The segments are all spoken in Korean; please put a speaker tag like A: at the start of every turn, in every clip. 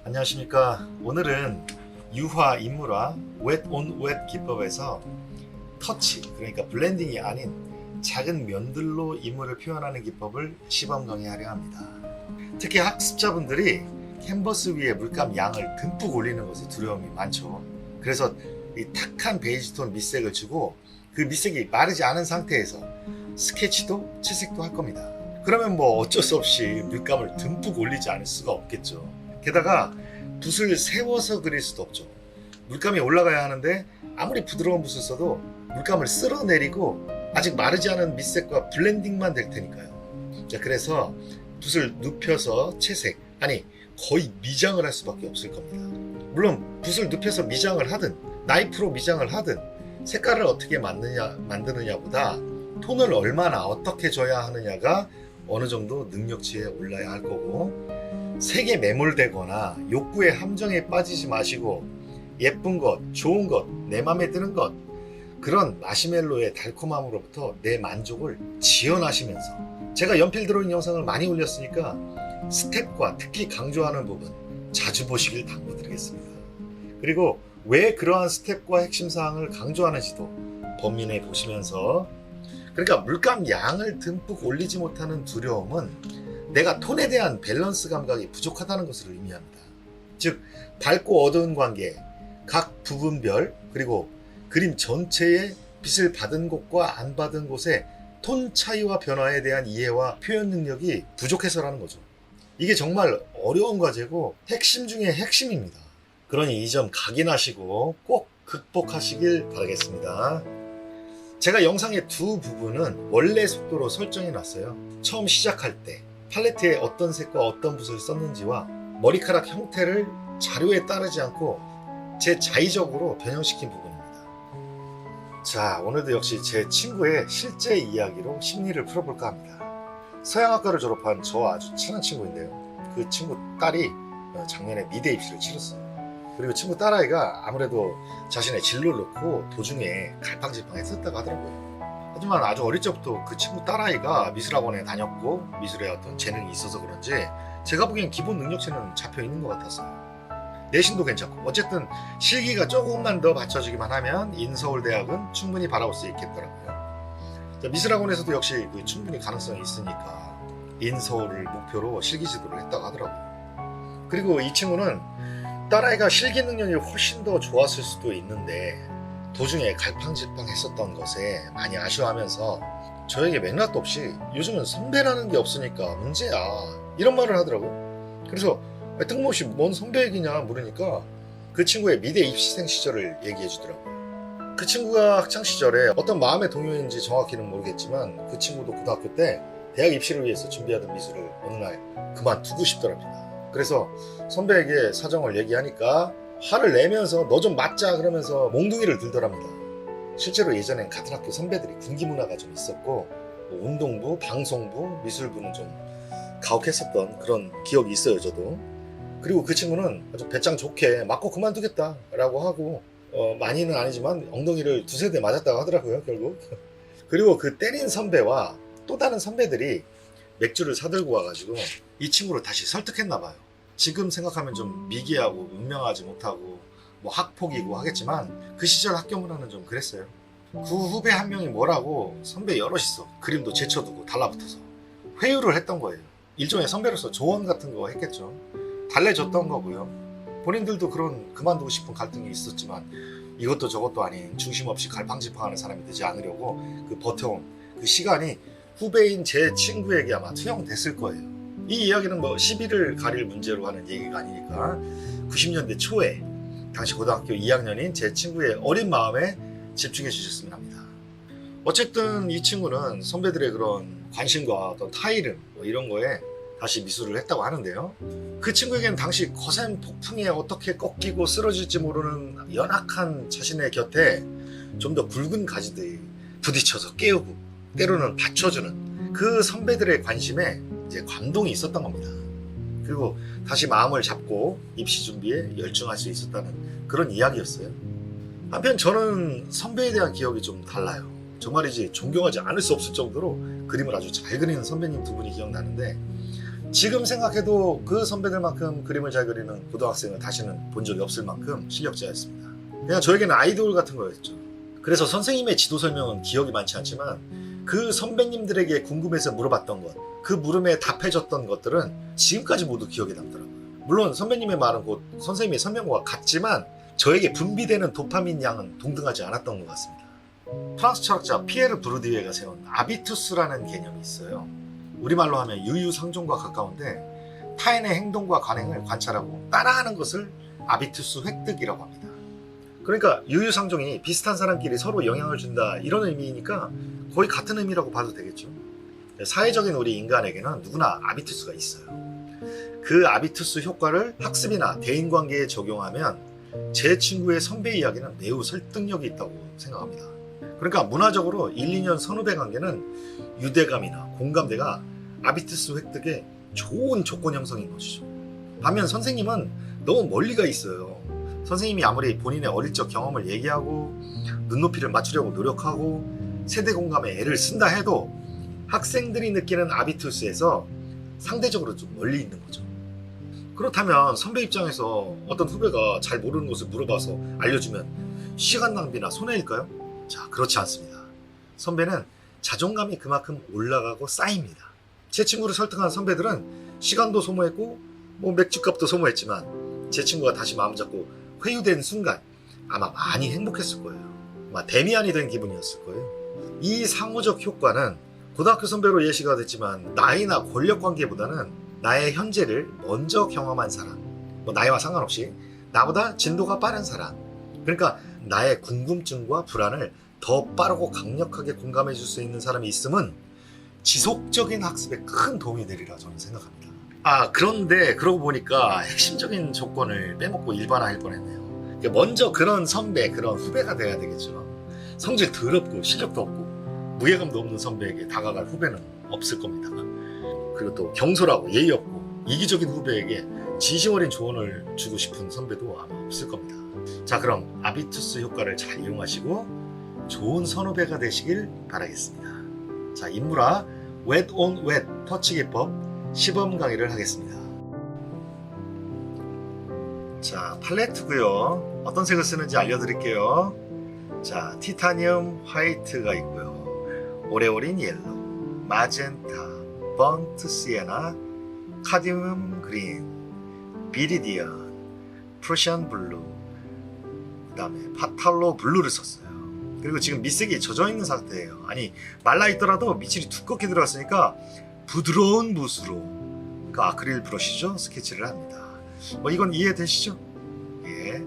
A: 안녕하십니까. 오늘은 유화 인물화 웨트 온 웨트 기법에서 터치, 그러니까 블렌딩이 아닌 작은 면들로 인물을 표현하는 기법을 시범 강의하려 합니다. 특히 학습자분들이 캔버스 위에 물감 양을 듬뿍 올리는 것에 두려움이 많죠. 그래서 이 탁한 베이지톤 밑색을 주고 그 밑색이 마르지 않은 상태에서 스케치도 채색도 할 겁니다. 그러면 뭐 어쩔 수 없이 물감을 듬뿍 올리지 않을 수가 없겠죠. 게다가 붓을 세워서 그릴 수도 없죠. 물감이 올라가야 하는데 아무리 부드러운 붓을 써도 물감을 쓸어내리고 아직 마르지 않은 밑색과 블렌딩만 될 테니까요. 자, 그래서 붓을 눕혀서 채색, 아니 거의 미장을 할 수밖에 없을 겁니다. 물론 붓을 눕혀서 미장을 하든 나이프로 미장을 하든 색깔을 어떻게 만드느냐보다 톤을 얼마나 어떻게 줘야 하느냐가 어느 정도 능력치에 올라야 할 거고, 색에 매몰되거나 욕구의 함정에 빠지지 마시고 예쁜 것, 좋은 것, 내 맘에 드는 것, 그런 마시멜로의 달콤함으로부터 내 만족을 지어나시면서, 제가 연필 들어있는 영상을 많이 올렸으니까 스텝과 특히 강조하는 부분 자주 보시길 당부드리겠습니다. 그리고 왜 그러한 스텝과 핵심 사항을 강조하는지도 범민해 보시면서, 그러니까 물감 양을 듬뿍 올리지 못하는 두려움은 내가 톤에 대한 밸런스 감각이 부족하다는 것을 의미합니다. 즉, 밝고 어두운 관계, 각 부분별, 그리고 그림 전체의 빛을 받은 곳과 안 받은 곳의 톤 차이와 변화에 대한 이해와 표현 능력이 부족해서라는 거죠. 이게 정말 어려운 과제고 핵심 중에 핵심입니다. 그러니 이 점 각인하시고 꼭 극복하시길 바라겠습니다. 제가 영상의 두 부분은 원래 속도로 설정해 놨어요. 처음 시작할 때 팔레트에 어떤 색과 어떤 붓을 썼는지와 머리카락 형태를 자료에 따르지 않고 제 자의적으로 변형시킨 부분입니다. 자, 오늘도 역시 제 친구의 실제 이야기로 심리를 풀어볼까 합니다. 서양학과를 졸업한 저 아주 친한 친구인데요. 그 친구 딸이 작년에 미대 입시를 치렀어요. 그리고 친구 딸아이가 아무래도 자신의 진로를 놓고 도중에 갈팡질팡했었다고 하더라고요. 하지만 아주 어릴 적부터 그 친구 딸아이가 미술학원에 다녔고 미술에 어떤 재능이 있어서 그런지 제가 보기엔 기본 능력치는 잡혀 있는 것 같았어요. 내신도 괜찮고, 어쨌든 실기가 조금만 더 받쳐주기만 하면 인서울대학은 충분히 바라볼 수 있겠더라고요. 자, 미술학원에서도 역시 충분히 가능성이 있으니까 인서울을 목표로 실기 지도를 했다고 하더라고요. 그리고 이 친구는 딸아이가 실기 능력이 훨씬 더 좋았을 수도 있는데 도중에 갈팡질팡 했었던 것에 많이 아쉬워하면서 저에게 맥락도 없이 요즘은 선배라는 게 없으니까 문제야, 이런 말을 하더라고요. 그래서 뜬금없이 뭔 선배 얘기냐 물으니까 그 친구의 미대 입시생 시절을 얘기해 주더라고요. 그 친구가 학창시절에 어떤 마음의 동요인지 정확히는 모르겠지만 그 친구도 고등학교 때 대학 입시를 위해서 준비하던 미술을 어느 날 그만두고 싶더랍니다. 그래서 선배에게 사정을 얘기하니까 화를 내면서 너 좀 맞자 그러면서 몽둥이를 들더랍니다. 실제로 예전엔 같은 학교 선배들이 군기 문화가 좀 있었고 운동부, 방송부, 미술부는 좀 가혹했었던 그런 기억이 있어요, 저도. 그리고 그 친구는 아주 배짱 좋게 맞고 그만두겠다 라고 하고 많이는 아니지만 엉덩이를 두세 대 맞았다고 하더라고요, 결국. 그리고 그 때린 선배와 또 다른 선배들이 맥주를 사들고 와가지고 이 친구를 다시 설득했나 봐요. 지금 생각하면 좀 미개하고 문명하지 못하고 뭐 학폭이고 하겠지만 그 시절 학교 문화는 좀 그랬어요. 그 후배 한 명이 뭐라고 선배 여럿 있어 그림도 제쳐두고 달라붙어서 회유를 했던 거예요. 일종의 선배로서 조언 같은 거 했겠죠. 달래줬던 거고요. 본인들도 그런 그만두고 싶은 갈등이 있었지만 이것도 저것도 아닌 중심 없이 갈팡질팡하는 사람이 되지 않으려고 그 버텨온 그 시간이 후배인 제 친구에게 아마 투영됐을 거예요. 이 이야기는 뭐 시비를 가릴 문제로 하는 얘기가 아니니까 90년대 초에 당시 고등학교 2학년인 제 친구의 어린 마음에 집중해 주셨으면 합니다. 어쨌든 이 친구는 선배들의 그런 관심과 어떤 타이름 뭐 이런 거에 다시 미술을 했다고 하는데요. 그 친구에게는 당시 거센 폭풍에 어떻게 꺾이고 쓰러질지 모르는 연약한 자신의 곁에 좀 더 굵은 가지들이 부딪혀서 깨우고 때로는 받쳐주는 그 선배들의 관심에 이제 감동이 있었던 겁니다. 그리고 다시 마음을 잡고 입시 준비에 열중할 수 있었다는 그런 이야기였어요. 한편 저는 선배에 대한 기억이 좀 달라요. 정말이지 존경하지 않을 수 없을 정도로 그림을 아주 잘 그리는 선배님 두 분이 기억나는데, 지금 생각해도 그 선배들만큼 그림을 잘 그리는 고등학생을 다시는 본 적이 없을 만큼 실력자였습니다. 그냥 저에게는 아이돌 같은 거였죠. 그래서 선생님의 지도 설명은 기억이 많지 않지만 그 선배님들에게 궁금해서 물어봤던 것, 그 물음에 답해줬던 것들은 지금까지 모두 기억에 남더라고요. 물론 선배님의 말은 곧 선생님의 설명과 같지만 저에게 분비되는 도파민 양은 동등하지 않았던 것 같습니다. 프랑스 철학자 피에르 부르디에가 세운 아비투스라는 개념이 있어요. 우리말로 하면 유유상종과 가까운데 타인의 행동과 관행을 관찰하고 따라하는 것을 아비투스 획득이라고 합니다. 그러니까 유유상종이 비슷한 사람끼리 서로 영향을 준다 이런 의미니까 거의 같은 의미라고 봐도 되겠죠. 사회적인 우리 인간에게는 누구나 아비투스가 있어요. 그 아비투스 효과를 학습이나 대인관계에 적용하면 제 친구의 선배 이야기는 매우 설득력이 있다고 생각합니다. 그러니까 문화적으로 1, 2년 선후배 관계는 유대감이나 공감대가 아비투스 획득의 좋은 조건 형성인 것이죠. 반면 선생님은 너무 멀리가 있어요. 선생님이 아무리 본인의 어릴 적 경험을 얘기하고 눈높이를 맞추려고 노력하고 세대 공감에 애를 쓴다 해도 학생들이 느끼는 아비투스에서 상대적으로 좀 멀리 있는 거죠. 그렇다면 선배 입장에서 어떤 후배가 잘 모르는 것을 물어봐서 알려주면 시간 낭비나 손해일까요? 자, 그렇지 않습니다. 선배는 자존감이 그만큼 올라가고 쌓입니다. 제 친구를 설득한 선배들은 시간도 소모했고 맥주값도 소모했지만 제 친구가 다시 마음 잡고 회유된 순간 아마 많이 행복했을 거예요. 아마 데미안이 된 기분이었을 거예요. 이 상호적 효과는 고등학교 선배로 예시가 됐지만 나이나 권력 관계보다는 나의 현재를 먼저 경험한 사람, 나이와 상관없이 나보다 진도가 빠른 사람, 그러니까 나의 궁금증과 불안을 더 빠르고 강력하게 공감해 줄 수 있는 사람이 있음은 지속적인 학습에 큰 도움이 되리라 저는 생각합니다. 그런데 그러고 보니까 핵심적인 조건을 빼먹고 일반화할 뻔했네요. 먼저 그런 선배, 그런 후배가 돼야 되겠죠. 성질 더럽고 실력도 없고 무게감도 없는 선배에게 다가갈 후배는 없을 겁니다. 그리고 또 경솔하고 예의 없고 이기적인 후배에게 진심 어린 조언을 주고 싶은 선배도 아마 없을 겁니다. 자, 그럼 아비투스 효과를 잘 이용하시고 좋은 선후배가 되시길 바라겠습니다. 자, 인물화 웨트 온 웨트 터치 기법 시범 강의를 하겠습니다. 자, 팔레트고요. 어떤 색을 쓰는지 알려드릴게요. 자, 티타늄 화이트가 있고요. 오레오린 옐로우, 마젠타, 번트 시에나, 카디움 그린, 비리디언, 프루시안 블루, 그 다음에 파탈로 블루를 썼어요. 그리고 지금 밑색이 젖어있는 상태예요. 아니, 말라있더라도 밑칠이 두껍게 들어갔으니까 부드러운 붓으로, 그 아크릴 브러쉬죠, 스케치를 합니다. 이건 이해되시죠? 예.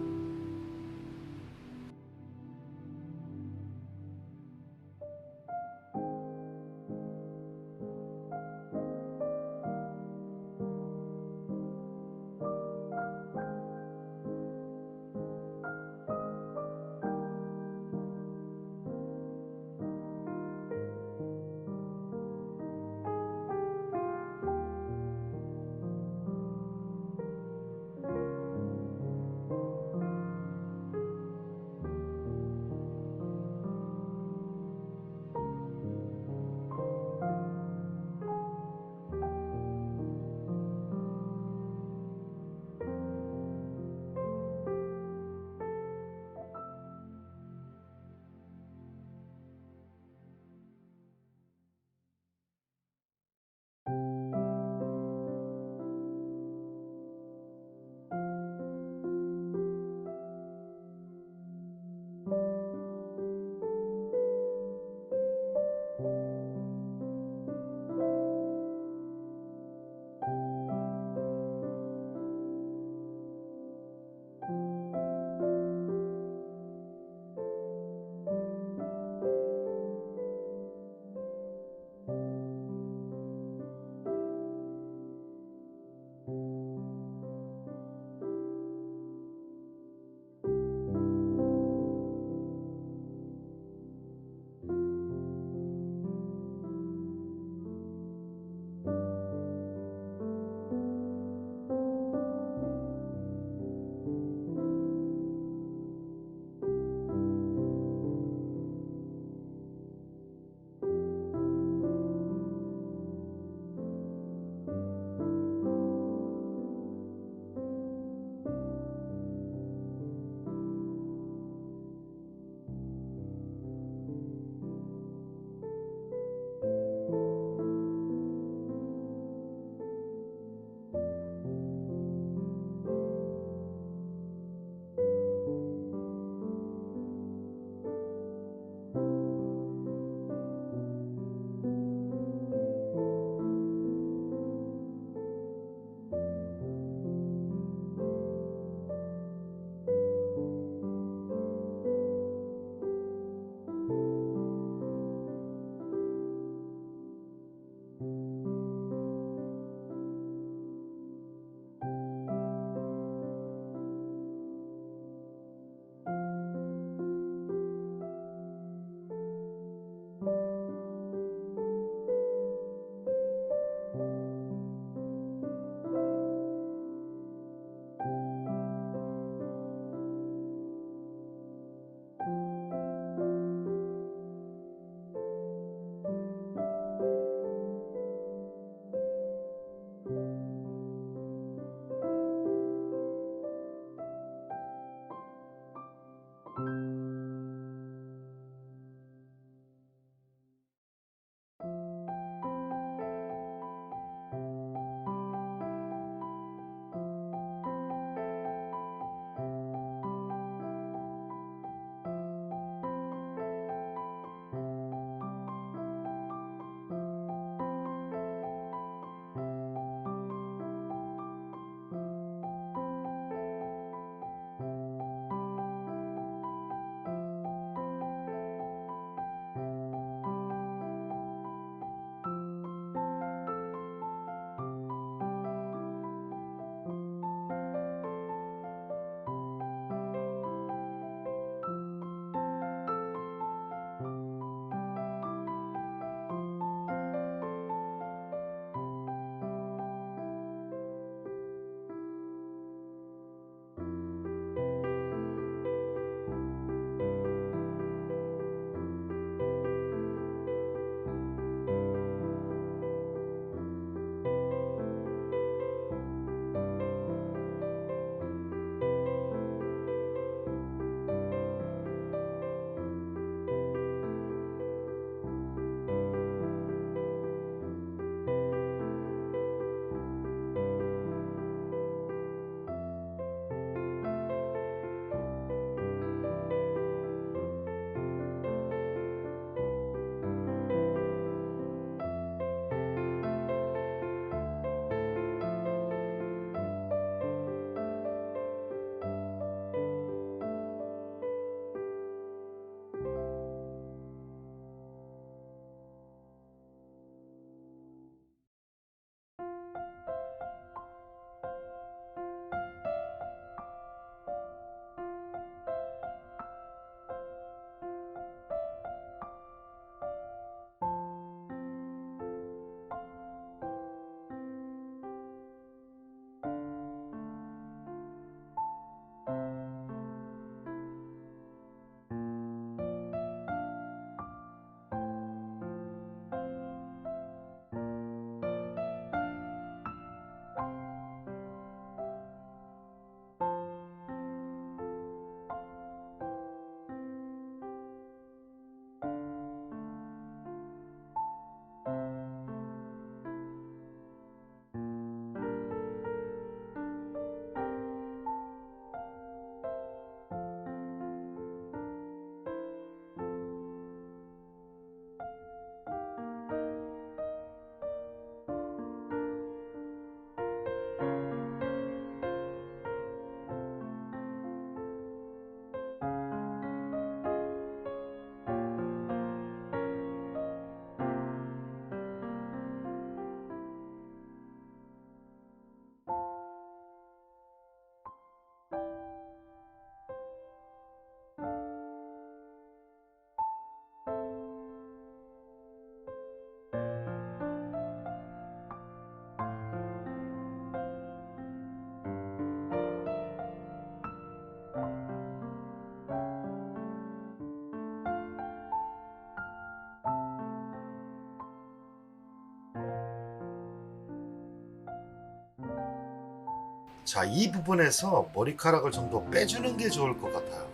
A: 자, 이 부분에서 머리카락을 좀 더 빼주는 게 좋을 것 같아요.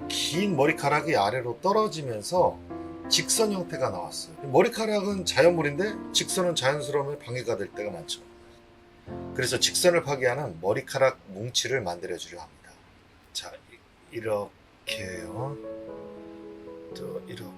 A: 긴 머리카락이 아래로 떨어지면서 직선 형태가 나왔어요. 머리카락은 자연물인데 직선은 자연스러움에 방해가 될 때가 많죠. 그래서 직선을 파괴하는 머리카락 뭉치를 만들어 주려 합니다. 자, 이렇게요. 또 이렇게.